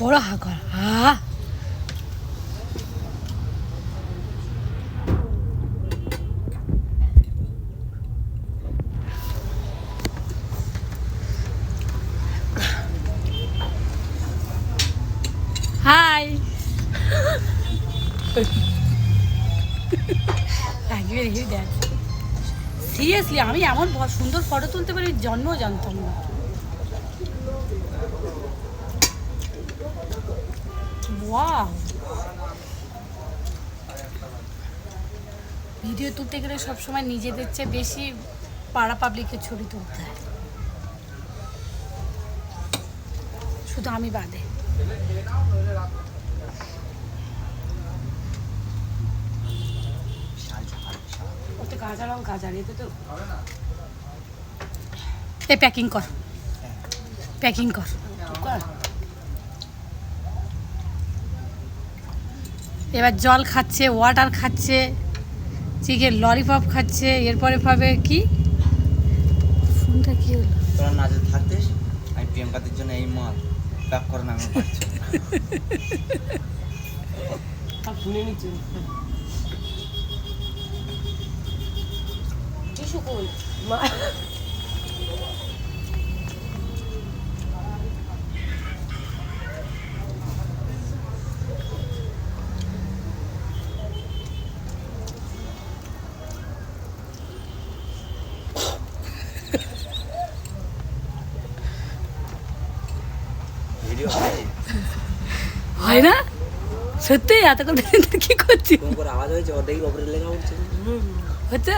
বড় হা কর হা। High seriously আমি এমন সুন্দর ফটো তুলতে পারি জন্মও জানতাম না। ওয়াও, ভিডিও তুলতে গেলে সবসময় নিজেদের চেয়ে বেশি পাড়া পাবলিকের ছবি তুলতে হয়, শুধু আমি বাদে। ওতে কাঁচা রং কাঁচা এতে তো এ প্যাকিং কর, প্যাকিং কর। এবার জল খাচ্ছে, ওয়াটার খাচ্ছে, চিকেন ললিপপ খাচ্ছে, এরপরে পাবে কি ফোনটা কি হলো? তোরা নাচে থাকতিস, আমি প্রিয়াঙ্কাদের জন্য এই মাল প্যাক করে নামে পাচ্ছি শুনে নিচ্ছি। টিস্যু কই মা? ভিডিও হয় না সত্যি? এতক্ষণ কি করছি? আওয়াজ হয়েছে, ওটাই ওপরে লেখা উঠছে হচ্ছে।